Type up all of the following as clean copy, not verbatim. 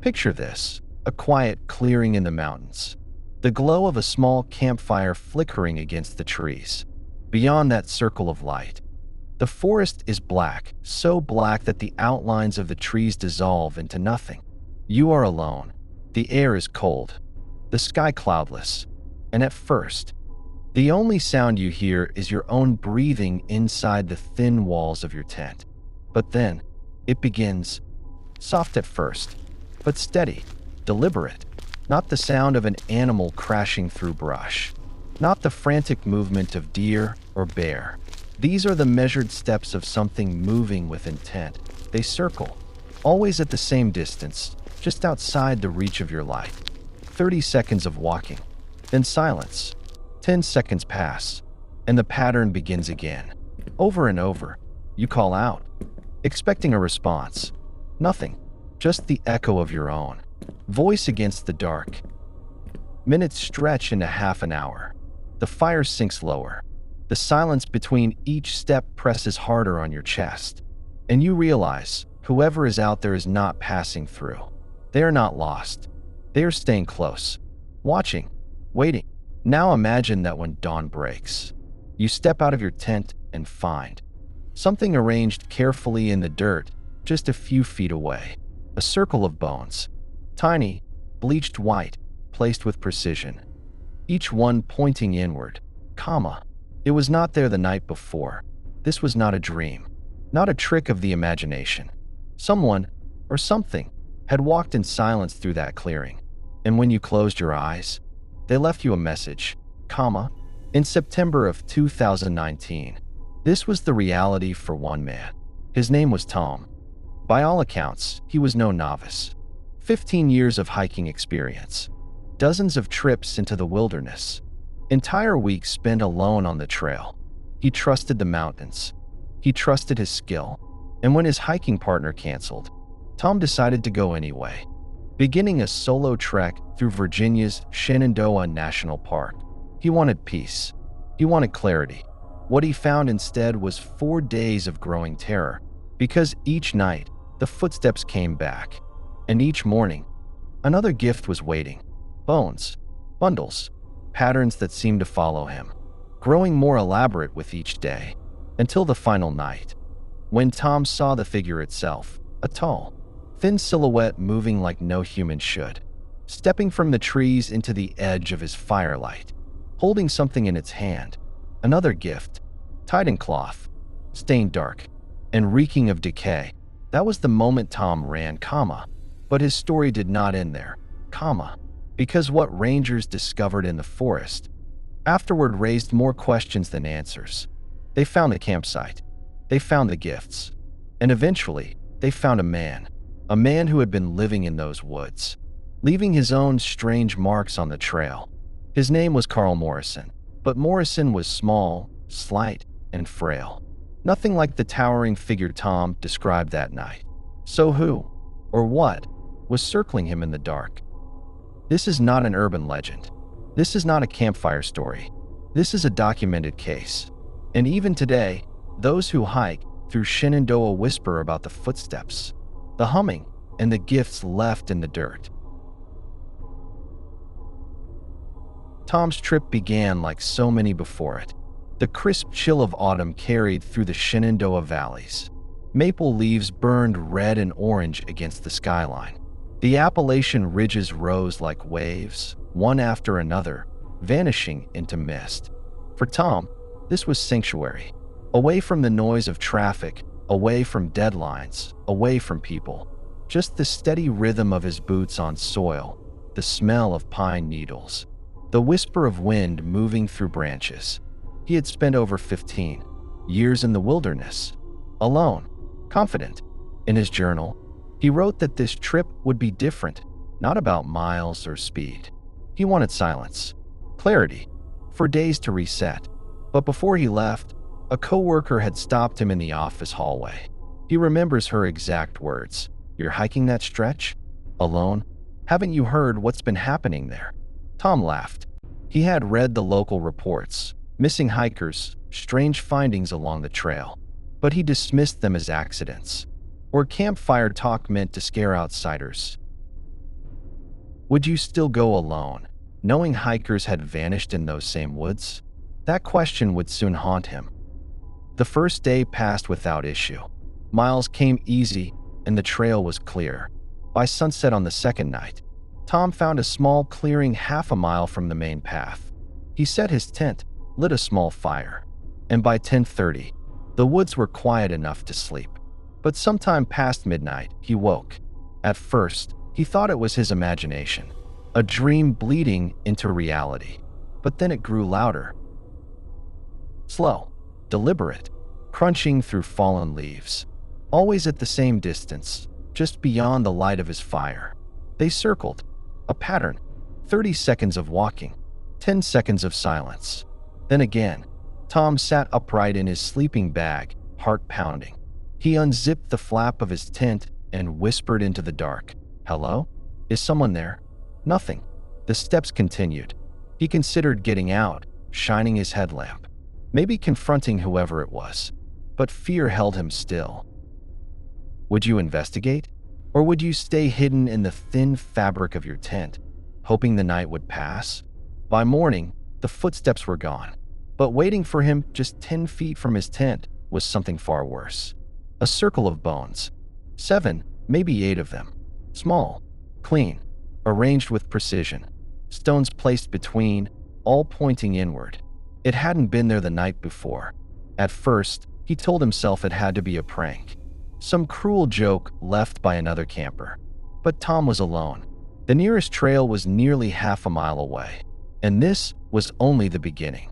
Picture this, a quiet clearing in the mountains. The glow of a small campfire flickering against the trees. Beyond that circle of light, the forest is black, so black that the outlines of the trees dissolve into nothing. You are alone. The air is cold, the sky cloudless, and at first, the only sound you hear is your own breathing inside the thin walls of your tent. But then, it begins, soft at first, but steady, deliberate. Not the sound of an animal crashing through brush. Not the frantic movement of deer or bear. These are the measured steps of something moving with intent. They circle, always at the same distance, just outside the reach of your light. 30 seconds of walking, then silence. 10 seconds pass, and the pattern begins again. Over and over, you call out, expecting a response. Nothing, just the echo of your own voice against the dark. Minutes stretch into half an hour. The fire sinks lower. The silence between each step presses harder on your chest. And you realize whoever is out there is not passing through. They are not lost. They are staying close, watching, waiting. Now imagine that when dawn breaks, you step out of your tent and find something arranged carefully in the dirt just a few feet away. A circle of bones, tiny, bleached white, placed with precision, each one pointing inward, comma. It was not there the night before. This was not a dream, not a trick of the imagination. Someone, or something, had walked in silence through that clearing, and when you closed your eyes, they left you a message, comma. In September of 2019, this was the reality for one man. His name was Tom. By all accounts, he was no novice. 15 years of hiking experience, dozens of trips into the wilderness, entire weeks spent alone on the trail. He trusted the mountains. He trusted his skill. And when his hiking partner canceled, Tom decided to go anyway, beginning a solo trek through Virginia's Shenandoah National Park. He wanted peace. He wanted clarity. What he found instead was 4 days of growing terror, because each night, the footsteps came back, and each morning, another gift was waiting. Bones, bundles, patterns that seemed to follow him, growing more elaborate with each day, until the final night, when Tom saw the figure itself, a tall, thin silhouette moving like no human should, stepping from the trees into the edge of his firelight, holding something in its hand, another gift, tied in cloth, stained dark, and reeking of decay. That was the moment Tom ran, comma. But his story did not end there, comma, because what rangers discovered in the forest afterward raised more questions than answers. They found the campsite, they found the gifts, and eventually they found a man who had been living in those woods, leaving his own strange marks on the trail. His name was Carl Morrison, but Morrison was small, slight, and frail. Nothing like the towering figure Tom described that night. So who, or what, was circling him in the dark? This is not an urban legend. This is not a campfire story. This is a documented case. And even today, those who hike through Shenandoah whisper about the footsteps, the humming, and the gifts left in the dirt. Tom's trip began like so many before it. The crisp chill of autumn carried through the Shenandoah valleys. Maple leaves burned red and orange against the skyline. The Appalachian ridges rose like waves, one after another, vanishing into mist. For Tom, this was sanctuary. Away from the noise of traffic, away from deadlines, away from people. Just the steady rhythm of his boots on soil, the smell of pine needles, the whisper of wind moving through branches. He had spent over 15 years in the wilderness, alone, confident. In his journal, he wrote that this trip would be different, not about miles or speed. He wanted silence, clarity, for days to reset. But before he left, a coworker had stopped him in the office hallway. He remembers her exact words. "You're hiking that stretch? Alone? Haven't you heard what's been happening there?" Tom laughed. He had read the local reports, missing hikers, strange findings along the trail, but he dismissed them as accidents, or campfire talk meant to scare outsiders. Would you still go alone, knowing hikers had vanished in those same woods? That question would soon haunt him. The first day passed without issue. Miles came easy, and the trail was clear. By sunset on the second night, Tom found a small clearing half a mile from the main path. He set his tent, lit a small fire, and by 10:30, the woods were quiet enough to sleep. But sometime past midnight, he woke. At first, he thought it was his imagination, a dream bleeding into reality. But then it grew louder. Slow, deliberate, crunching through fallen leaves. Always at the same distance, just beyond the light of his fire. They circled. A pattern. 30 seconds of walking. 10 seconds of silence. Then again, Tom sat upright in his sleeping bag, heart pounding. He unzipped the flap of his tent and whispered into the dark. "Hello? Is someone there?" Nothing. The steps continued. He considered getting out, shining his headlamp, maybe confronting whoever it was. But fear held him still. Would you investigate? Or would you stay hidden in the thin fabric of your tent, hoping the night would pass? By morning, the footsteps were gone. But waiting for him just 10 feet from his tent was something far worse. A circle of bones. 7, maybe 8 of them. Small, clean, arranged with precision. Stones placed between, all pointing inward. It hadn't been there the night before. At first, he told himself it had to be a prank. Some cruel joke left by another camper. But Tom was alone. The nearest trail was nearly half a mile away. And this was only the beginning.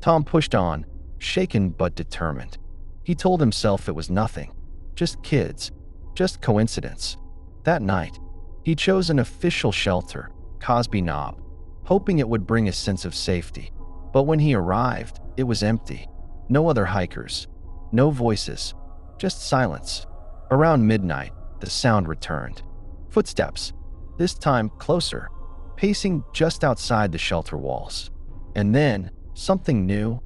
Tom pushed on, shaken but determined. He told himself it was nothing. Just kids. Just coincidence. That night, he chose an official shelter, Cosby Knob, hoping it would bring a sense of safety. But when he arrived, it was empty. No other hikers. No voices. Just silence. Around midnight, the sound returned. Footsteps. This time closer, pacing just outside the shelter walls. And then, something new.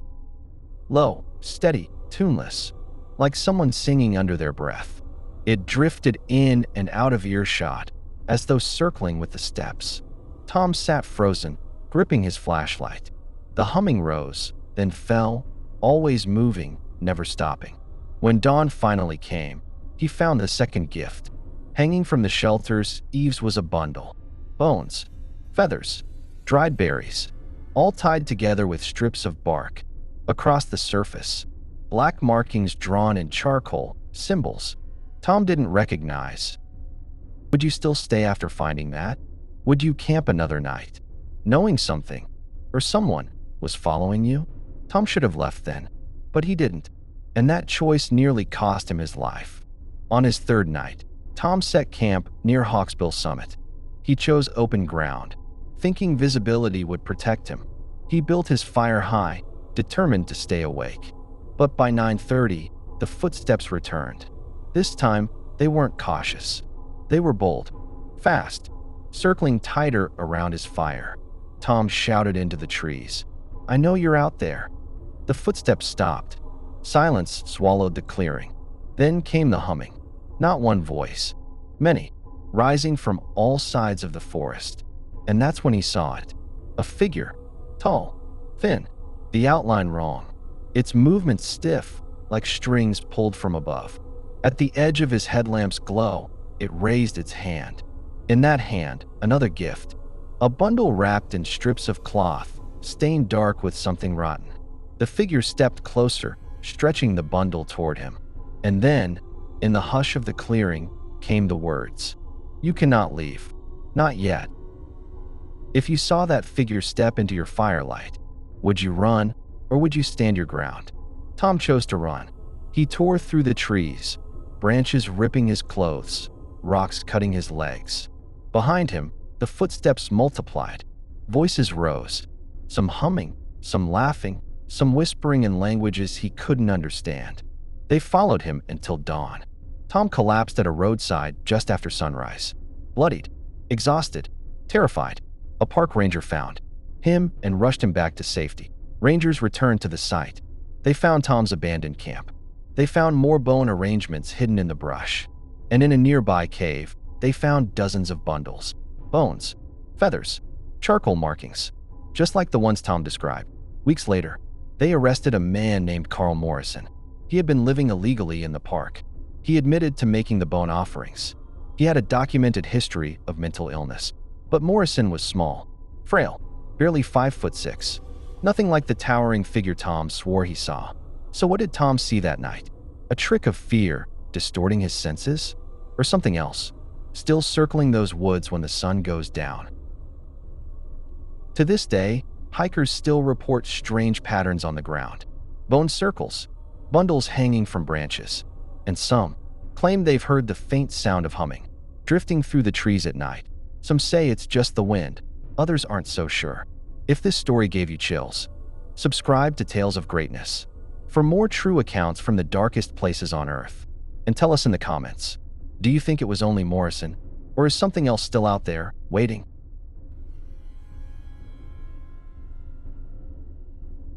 Low, steady, tuneless, like someone singing under their breath. It drifted in and out of earshot, as though circling with the steps. Tom sat frozen, gripping his flashlight. The humming rose, then fell, always moving, never stopping. When dawn finally came, he found the second gift. Hanging from the shelter's eaves was a bundle. Bones, feathers, dried berries, all tied together with strips of bark. Across the surface, black markings drawn in charcoal, symbols Tom didn't recognize. Would you still stay after finding that? Would you camp another night, knowing something, or someone, was following you? Tom should have left then, but he didn't, and that choice nearly cost him his life. On his third night, Tom set camp near Hawksbill Summit. He chose open ground, thinking visibility would protect him. He built his fire high, determined to stay awake. But by 9:30, the footsteps returned. This time, they weren't cautious. They were bold, fast, circling tighter around his fire. Tom shouted into the trees, "I know you're out there." The footsteps stopped. Silence swallowed the clearing. Then came the humming. Not one voice, many, rising from all sides of the forest. And that's when he saw it. A figure, tall, thin, the outline wrong, its movement stiff, like strings pulled from above. At the edge of his headlamp's glow, it raised its hand. In that hand, another gift, a bundle wrapped in strips of cloth, stained dark with something rotten. The figure stepped closer, stretching the bundle toward him. And then, in the hush of the clearing, came the words, "You cannot leave. Not yet." If you saw that figure step into your firelight, would you run or would you stand your ground? Tom chose to run. He tore through the trees, branches ripping his clothes, rocks cutting his legs. Behind him, the footsteps multiplied. Voices rose, some humming, some laughing, some whispering in languages he couldn't understand. They followed him until dawn. Tom collapsed at a roadside just after sunrise. Bloodied, exhausted, terrified, a park ranger found him and rushed him back to safety. Rangers returned to the site. They found Tom's abandoned camp. They found more bone arrangements hidden in the brush. And in a nearby cave, they found dozens of bundles. bones, feathers, charcoal markings, just like the ones Tom described. Weeks later, they arrested a man named Carl Morrison. He had been living illegally in the park. He admitted to making the bone offerings. He had a documented history of mental illness. But Morrison was small, frail, barely 5'6". Nothing like the towering figure Tom swore he saw. So what did Tom see that night? A trick of fear, distorting his senses? Or something else, still circling those woods when the sun goes down? To this day, hikers still report strange patterns on the ground. Bone circles, bundles hanging from branches, and some claim they've heard the faint sound of humming, drifting through the trees at night. Some say it's just the wind, others aren't so sure. If this story gave you chills, subscribe to Tales of Greatness for more true accounts from the darkest places on Earth. And tell us in the comments, do you think it was only Morrison, or is something else still out there, waiting?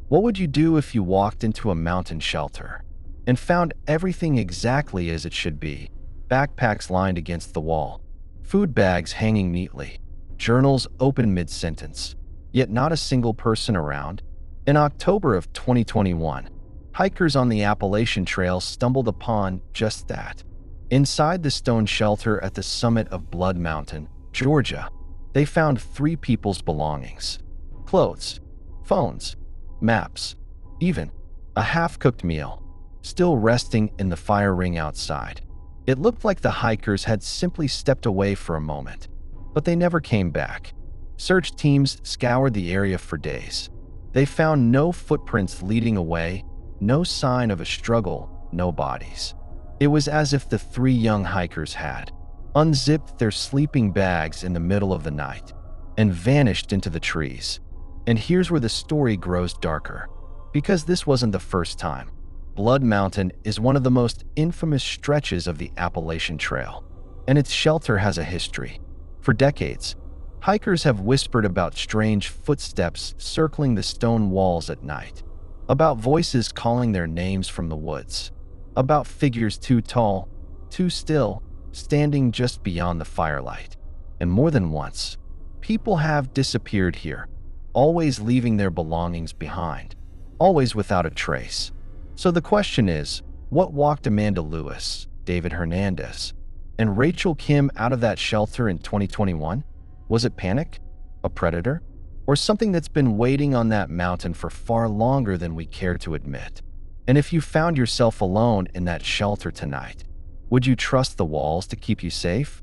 What would you do if you walked into a mountain shelter and found everything exactly as it should be? Backpacks lined against the wall, food bags hanging neatly, journals open mid-sentence, yet not a single person around? In October of 2021, hikers on the Appalachian Trail stumbled upon just that. Inside the stone shelter at the summit of Blood Mountain, Georgia, they found 3 people's belongings: clothes, phones, maps, even a half-cooked meal, still resting in the fire ring outside. It looked like the hikers had simply stepped away for a moment, but they never came back. Search teams scoured the area for days. They found no footprints leading away, no sign of a struggle, no bodies. It was as if the 3 young hikers had unzipped their sleeping bags in the middle of the night and vanished into the trees. And here's where the story grows darker, because this wasn't the first time. Blood Mountain is one of the most infamous stretches of the Appalachian Trail, and its shelter has a history. For decades, hikers have whispered about strange footsteps circling the stone walls at night, about voices calling their names from the woods, about figures too tall, too still, standing just beyond the firelight. And more than once, people have disappeared here, always leaving their belongings behind, always without a trace. So the question is, what walked Amanda Lewis, David Hernandez, and Rachel Kim out of that shelter in 2021? Was it panic, a predator, or something that's been waiting on that mountain for far longer than we care to admit? And if you found yourself alone in that shelter tonight, would you trust the walls to keep you safe?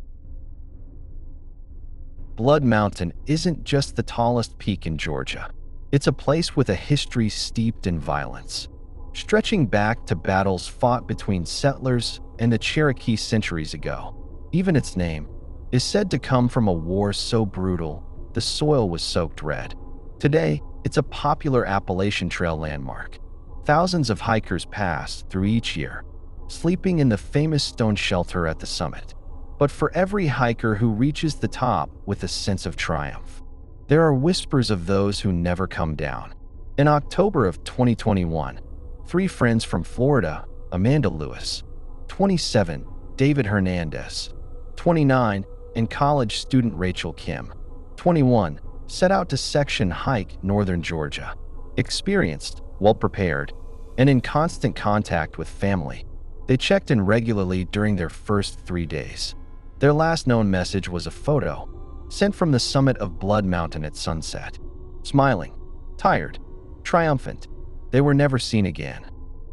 Blood Mountain isn't just the tallest peak in Georgia. It's a place with a history steeped in violence, stretching back to battles fought between settlers and the Cherokee centuries ago. Even its name is said to come from a war so brutal the soil was soaked red. Today, it's a popular Appalachian Trail landmark. Thousands of hikers pass through each year, sleeping in the famous stone shelter at the summit. But for every hiker who reaches the top with a sense of triumph, there are whispers of those who never come down. In October of 2021, 3 friends from Florida, Amanda Lewis, 27, David Hernandez, 29, and college student Rachel Kim, 21, set out to section hike northern Georgia. Experienced, well-prepared, and in constant contact with family, they checked in regularly during their first 3 days. Their last known message was a photo sent from the summit of Blood Mountain at sunset. Smiling, tired, triumphant, they were never seen again.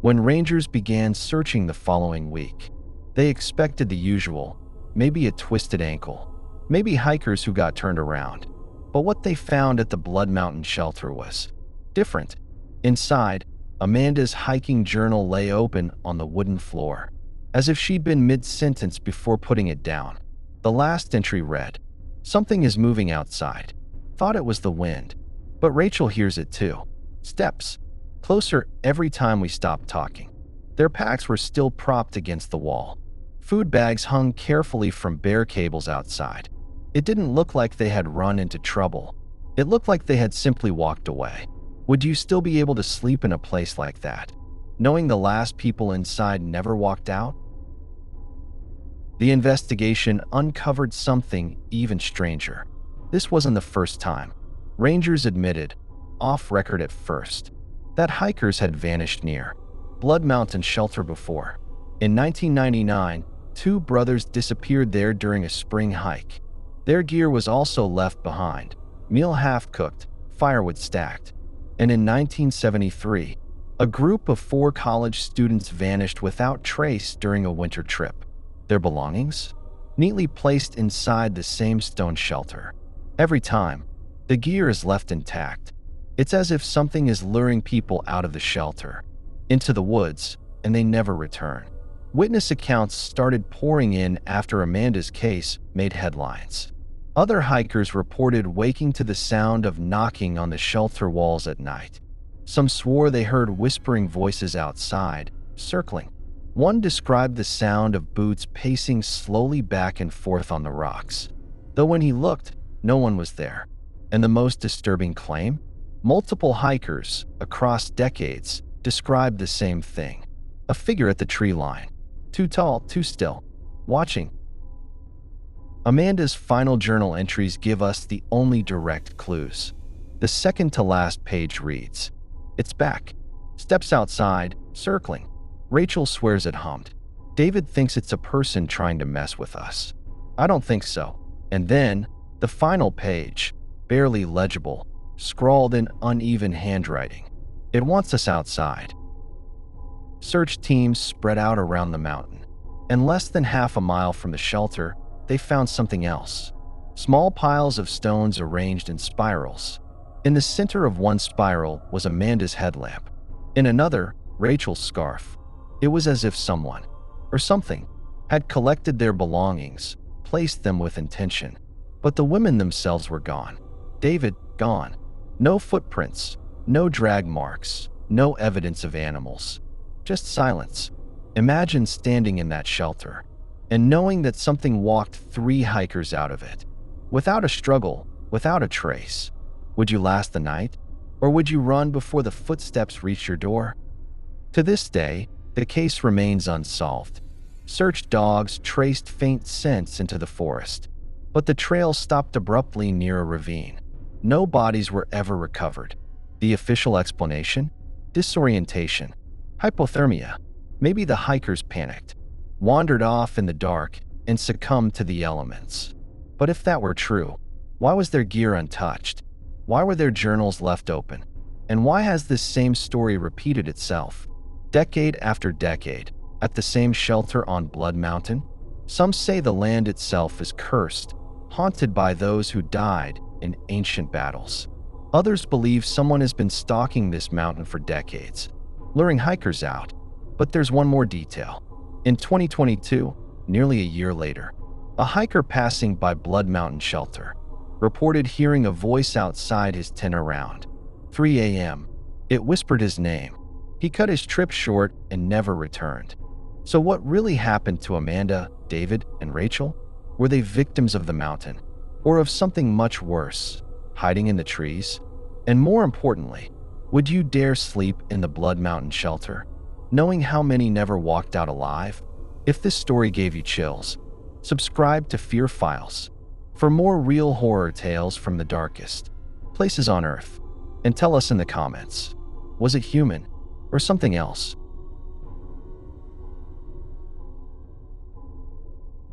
When rangers began searching the following week, they expected the usual, maybe a twisted ankle, maybe hikers who got turned around. But what they found at the Blood Mountain shelter was different. Inside, Amanda's hiking journal lay open on the wooden floor, as if she'd been mid-sentence before putting it down. The last entry read, "Something is moving outside. Thought it was the wind, but Rachel hears it too. Steps. Closer every time we stop talking." Their packs were still propped against the wall. Food bags hung carefully from bare cables outside. It didn't look like they had run into trouble. It looked like they had simply walked away. Would you still be able to sleep in a place like that, knowing the last people inside never walked out? The investigation uncovered something even stranger. This wasn't the first time. Rangers admitted, off record at first, that hikers had vanished near Blood Mountain Shelter before. In 1999, two brothers disappeared there during a spring hike. Their gear was also left behind, meal half-cooked, firewood stacked. And in 1973, a group of 4 college students vanished without trace during a winter trip. Their belongings? Neatly placed inside the same stone shelter. Every time, the gear is left intact. It's as if something is luring people out of the shelter, into the woods, and they never return. Witness accounts started pouring in after Amanda's case made headlines. Other hikers reported waking to the sound of knocking on the shelter walls at night. Some swore they heard whispering voices outside, circling. One described the sound of boots pacing slowly back and forth on the rocks, though when he looked, no one was there. And the most disturbing claim? Multiple hikers, across decades, described the same thing. A figure at the tree line. Too tall, too still. Watching. Amanda's final journal entries give us the only direct clues. The second to last page reads, "It's back. Steps outside, circling. Rachel swears it hummed. David thinks it's a person trying to mess with us. I don't think so." And then, the final page, barely legible, scrawled in uneven handwriting. "It wants us outside." Search teams spread out around the mountain, and less than half a mile from the shelter, they found something else. Small piles of stones arranged in spirals. In the center of one spiral was Amanda's headlamp. In another, Rachel's scarf. It was as if someone, or something, had collected their belongings, placed them with intention. But the women themselves were gone. David, gone. No footprints, no drag marks, no evidence of animals. Just silence. Imagine standing in that shelter and knowing that something walked 3 hikers out of it. Without a struggle, without a trace. Would you last the night? Or would you run before the footsteps reached your door? To this day, the case remains unsolved. Search dogs traced faint scents into the forest, but the trail stopped abruptly near a ravine. No bodies were ever recovered. The official explanation? Disorientation. Hypothermia. Maybe the hikers panicked, wandered off in the dark, and succumbed to the elements. But if that were true, why was their gear untouched? Why were their journals left open? And why has this same story repeated itself, decade after decade, at the same shelter on Blood Mountain? Some say the land itself is cursed, haunted by those who died in ancient battles. Others believe someone has been stalking this mountain for decades, luring hikers out. But there's one more detail. In 2022, nearly a year later, a hiker passing by Blood Mountain Shelter reported hearing a voice outside his tent around 3 a.m. It whispered his name. He cut his trip short and never returned. So what really happened to Amanda, David, and Rachel? Were they victims of the mountain, or of something much worse, hiding in the trees? And more importantly, would you dare sleep in the Blood Mountain Shelter, knowing how many never walked out alive? If this story gave you chills, subscribe to Fear Files for more real horror tales from the darkest places on Earth. And tell us in the comments, was it human or something else?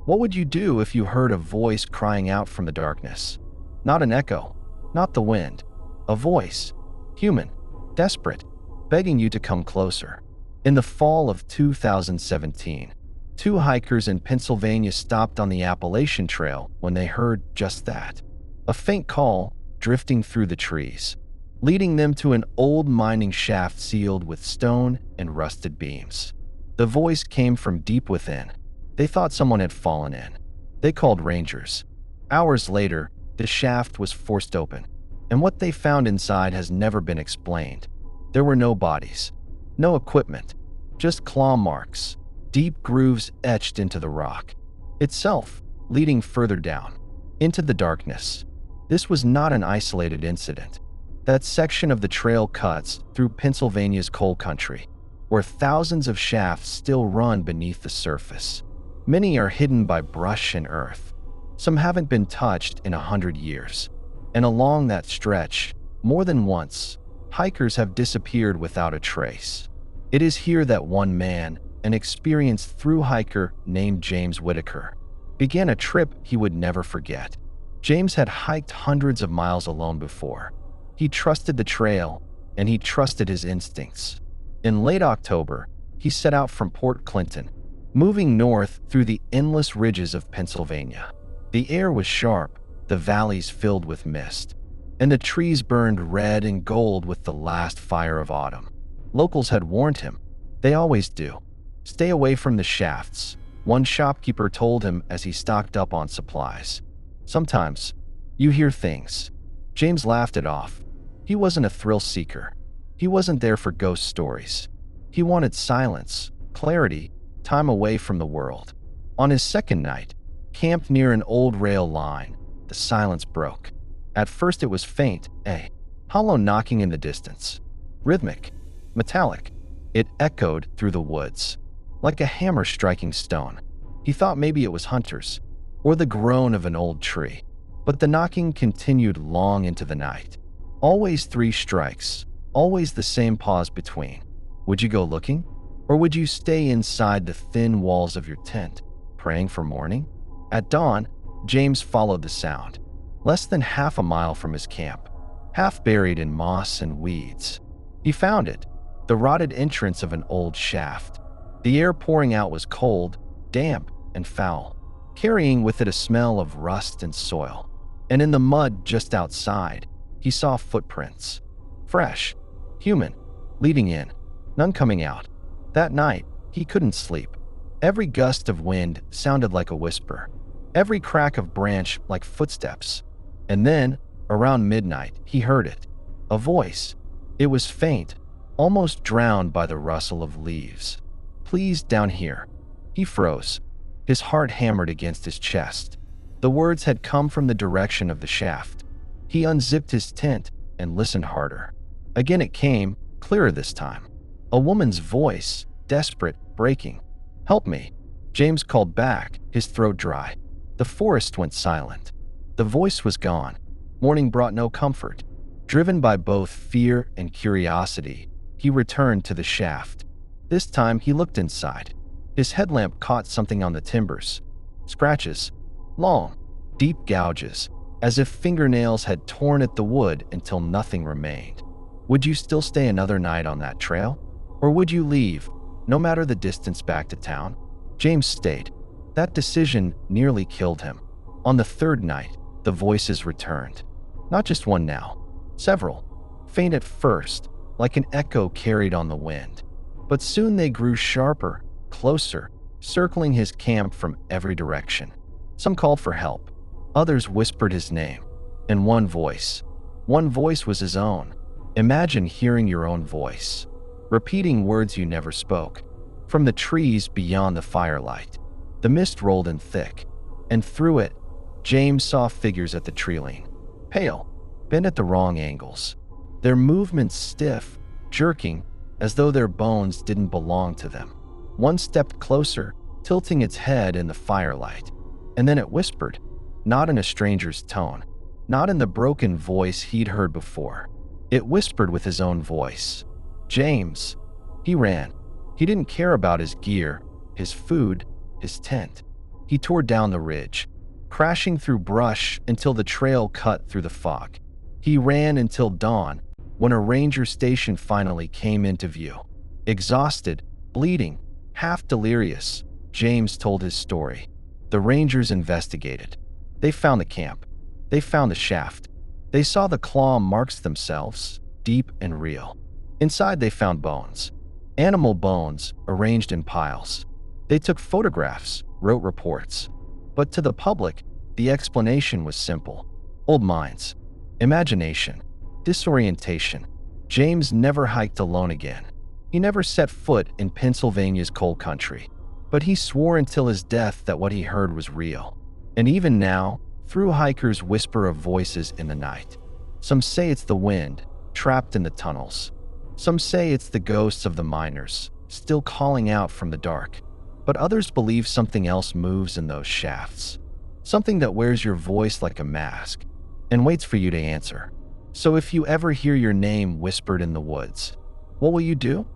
What would you do if you heard a voice crying out from the darkness? Not an echo, not the wind. A voice, human, desperate, begging you to come closer. In the fall of 2017, 2 hikers in Pennsylvania stopped on the Appalachian Trail when they heard just that. A faint call drifting through the trees, leading them to an old mining shaft sealed with stone and rusted beams. The voice came from deep within. They thought someone had fallen in. They called rangers. Hours later, the shaft was forced open, and what they found inside has never been explained. There were no bodies, no equipment, just claw marks, deep grooves etched into the rock itself, leading further down, into the darkness. This was not an isolated incident. That section of the trail cuts through Pennsylvania's coal country, where thousands of shafts still run beneath the surface. Many are hidden by brush and earth. Some haven't been touched in 100 years. And along that stretch, more than once, hikers have disappeared without a trace. It is here that one man, an experienced thru-hiker named James Whitaker, began a trip he would never forget. James had hiked hundreds of miles alone before. He trusted the trail, and he trusted his instincts. In late October, he set out from Port Clinton, moving north through the endless ridges of Pennsylvania. The air was sharp, the valleys filled with mist, and the trees burned red and gold with the last fire of autumn. Locals had warned him. They always do. Stay away from the shafts, one shopkeeper told him as he stocked up on supplies. Sometimes, you hear things. James laughed it off. He wasn't a thrill seeker. He wasn't there for ghost stories. He wanted silence, clarity, time away from the world. On his second night, camped near an old rail line, the silence broke. At first it was faint, a hollow knocking in the distance. Rhythmic, metallic, it echoed through the woods, like a hammer striking stone. He thought maybe it was hunters, or the groan of an old tree. But the knocking continued long into the night. Always 3 strikes, always the same pause between. Would you go looking? Or would you stay inside the thin walls of your tent, praying for morning? At dawn, James followed the sound. Less than half a mile from his camp, half buried in moss and weeds, he found it, the rotted entrance of an old shaft. The air pouring out was cold, damp, and foul, carrying with it a smell of rust and soil. And in the mud just outside, he saw footprints. Fresh, human, leading in, none coming out. That night, he couldn't sleep. Every gust of wind sounded like a whisper, every crack of branch like footsteps. And then, around midnight, he heard it. A voice. It was faint, almost drowned by the rustle of leaves. Please, down here. He froze. His heart hammered against his chest. The words had come from the direction of the shaft. He unzipped his tent and listened harder. Again it came, clearer this time. A woman's voice, desperate, breaking. Help me. James called back, his throat dry. The forest went silent. The voice was gone. Morning brought no comfort. Driven by both fear and curiosity, he returned to the shaft. This time he looked inside. His headlamp caught something on the timbers. Scratches. Long, deep gouges, as if fingernails had torn at the wood until nothing remained. Would you still stay another night on that trail? Or would you leave, no matter the distance back to town? James stayed. That decision nearly killed him. On the third night, the voices returned. Not just one now, several. Faint at first, like an echo carried on the wind. But soon they grew sharper, closer, circling his camp from every direction. Some called for help. Others whispered his name. And one voice was his own. Imagine hearing your own voice, repeating words you never spoke. From the trees beyond the firelight, the mist rolled in thick, and through it, James saw figures at the treeline, pale, bent at the wrong angles, their movements stiff, jerking, as though their bones didn't belong to them. One stepped closer, tilting its head in the firelight, and then it whispered, not in a stranger's tone, not in the broken voice he'd heard before. It whispered with his own voice. James. He ran. He didn't care about his gear, his food, his tent. He tore down the ridge, crashing through brush until the trail cut through the fog. He ran until dawn, when a ranger station finally came into view. Exhausted, bleeding, half delirious, James told his story. The rangers investigated. They found the camp. They found the shaft. They saw the claw marks themselves, deep and real. Inside they found bones. Animal bones, arranged in piles. They took photographs, wrote reports. But to the public, the explanation was simple. Old minds, imagination, disorientation. James never hiked alone again. He never set foot in Pennsylvania's coal country. But he swore until his death that what he heard was real. And even now, thru-hikers whisper of voices in the night. Some say it's the wind, trapped in the tunnels. Some say it's the ghosts of the miners, still calling out from the dark. But others believe something else moves in those shafts. Something that wears your voice like a mask and waits for you to answer. So if you ever hear your name whispered in the woods, what will you do?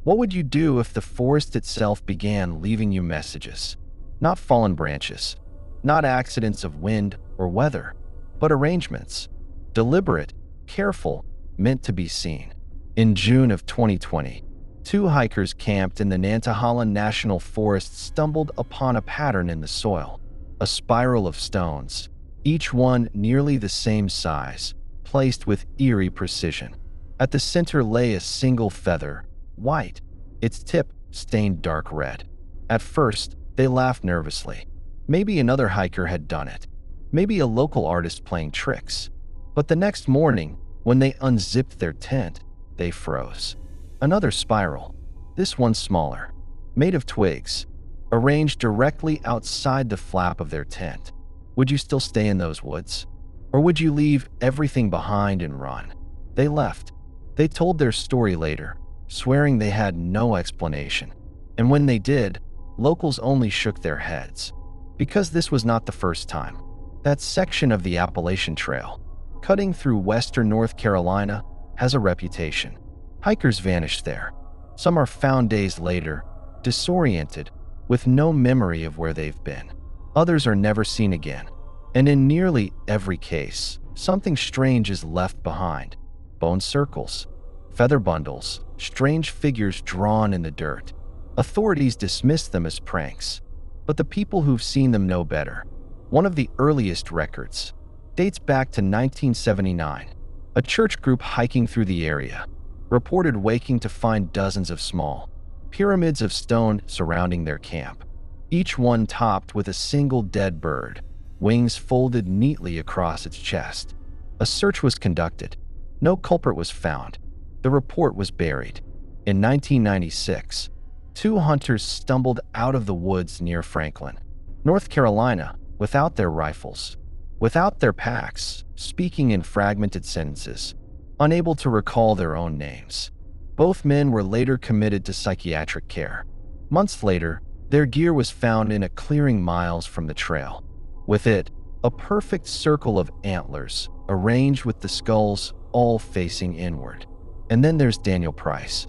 What would you do if the forest itself began leaving you messages? Not fallen branches, not accidents of wind or weather, but arrangements. Deliberate, careful, meant to be seen. In June of 2020, two hikers camped in the Nantahala National Forest stumbled upon a pattern in the soil, a spiral of stones, each one nearly the same size, placed with eerie precision. At the center lay a single feather, white, its tip stained dark red. At first, they laughed nervously. Maybe another hiker had done it. Maybe a local artist playing tricks. But the next morning, when they unzipped their tent, they froze. Another spiral, this one smaller, made of twigs, arranged directly outside the flap of their tent. Would you still stay in those woods? Or would you leave everything behind and run? They left. They told their story later, swearing they had no explanation. And when they did, locals only shook their heads. Because this was not the first time. That section of the Appalachian Trail, cutting through western North Carolina, has a reputation. Hikers vanish there. Some are found days later, disoriented, with no memory of where they've been. Others are never seen again. And in nearly every case, something strange is left behind. Bone circles, feather bundles, strange figures drawn in the dirt. Authorities dismiss them as pranks, but the people who've seen them know better. One of the earliest records dates back to 1979. A church group hiking through the area reported waking to find dozens of small pyramids of stone surrounding their camp, each one topped with a single dead bird, wings folded neatly across its chest. A search was conducted. No culprit was found. The report was buried. In 1996, two hunters stumbled out of the woods near Franklin, North Carolina, without their rifles, without their packs, speaking in fragmented sentences, unable to recall their own names. Both men were later committed to psychiatric care. Months later, their gear was found in a clearing miles from the trail. With it, a perfect circle of antlers, arranged with the skulls all facing inward. And then there's Daniel Price,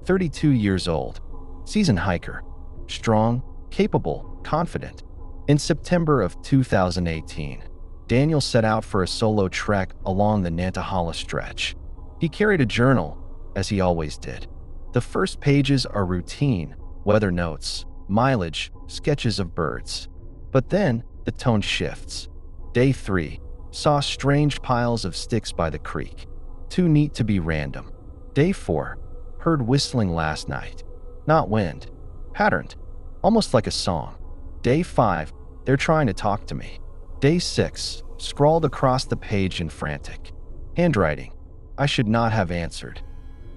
32 years old, seasoned hiker, strong, capable, confident. In September of 2018, Daniel set out for a solo trek along the Nantahala stretch. He carried a journal, as he always did. The first pages are routine, weather notes, mileage, sketches of birds. But then, the tone shifts. Day 3 saw strange piles of sticks by the creek, too neat to be random. Day 4 heard whistling last night, not wind, patterned, almost like a song. Day 5, they're trying to talk to me. Day 6 scrawled across the page in frantic handwriting. I should not have answered.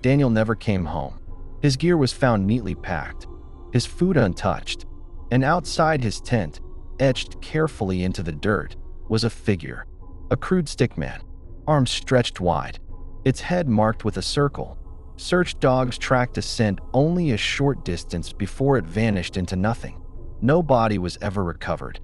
Daniel never came home. His gear was found neatly packed, his food untouched, and outside his tent, etched carefully into the dirt, was a figure, a crude stickman, arms stretched wide, its head marked with a circle. Search dogs tracked a scent only a short distance before it vanished into nothing. No body was ever recovered.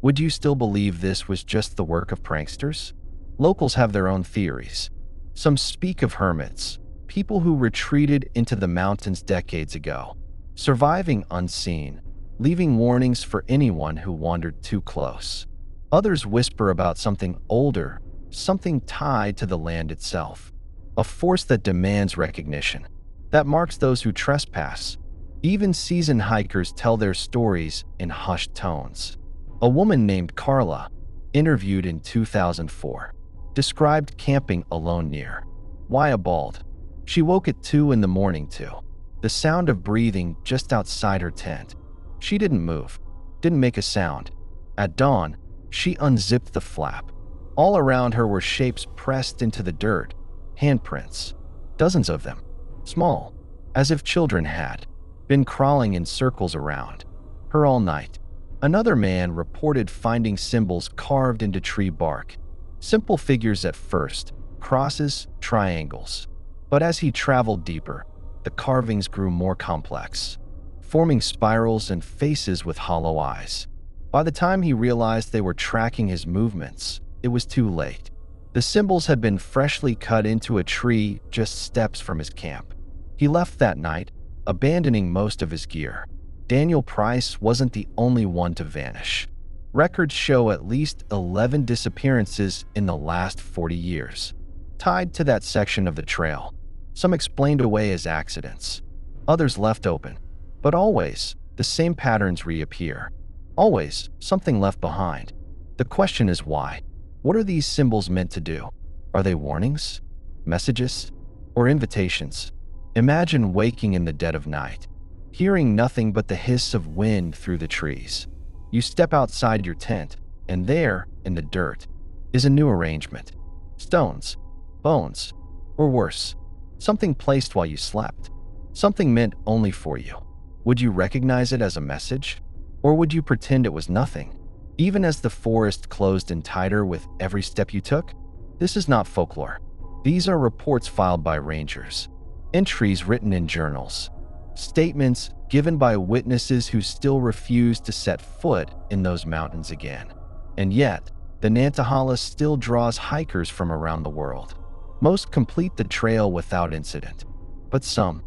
Would you still believe this was just the work of pranksters? Locals have their own theories. Some speak of hermits, people who retreated into the mountains decades ago, surviving unseen, leaving warnings for anyone who wandered too close. Others whisper about something older, something tied to the land itself, a force that demands recognition, that marks those who trespass. Even seasoned hikers tell their stories in hushed tones. A woman named Carla, interviewed in 2004, described camping alone near Wyabald. She woke at 2 in the morning to the sound of breathing just outside her tent. She didn't move, didn't make a sound. At dawn, she unzipped the flap. All around her were shapes pressed into the dirt, handprints, dozens of them, small, as if children had been crawling in circles around her all night. Another man reported finding symbols carved into tree bark, simple figures at first, crosses, triangles. But as he traveled deeper, the carvings grew more complex, forming spirals and faces with hollow eyes. By the time he realized they were tracking his movements, it was too late. The symbols had been freshly cut into a tree just steps from his camp. He left that night, abandoning most of his gear. Daniel Price wasn't the only one to vanish. Records show at least 11 disappearances in the last 40 years, tied to that section of the trail. Some explained away as accidents, others left open. But always, the same patterns reappear. Always, something left behind. The question is why? What are these symbols meant to do? Are they warnings, messages, or invitations? Imagine waking in the dead of night, hearing nothing but the hiss of wind through the trees. You step outside your tent, and there, in the dirt, is a new arrangement. Stones, bones, or worse, something placed while you slept. Something meant only for you. Would you recognize it as a message? Or would you pretend it was nothing? Even as the forest closed in tighter with every step you took? This is not folklore. These are reports filed by rangers, entries written in journals, statements given by witnesses who still refuse to set foot in those mountains again. And yet, the Nantahala still draws hikers from around the world. Most complete the trail without incident, but some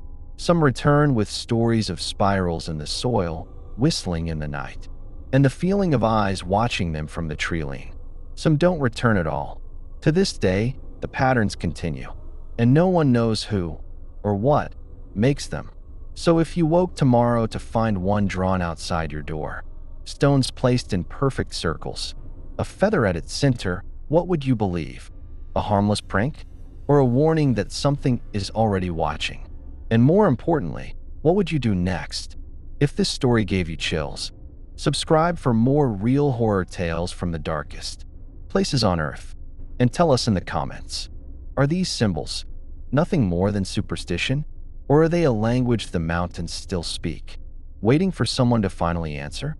return with stories of spirals in the soil, whistling in the night, and the feeling of eyes watching them from the treeline. Some don't return at all. To this day, the patterns continue, and no one knows who or what makes them. So if you woke tomorrow to find one drawn outside your door, stones placed in perfect circles, a feather at its center, what would you believe? A harmless prank? Or a warning that something is already watching? And more importantly, what would you do next? If this story gave you chills, subscribe for more real horror tales from the darkest places on Earth. And tell us in the comments, are these symbols nothing more than superstition? Or are they a language the mountains still speak, waiting for someone to finally answer?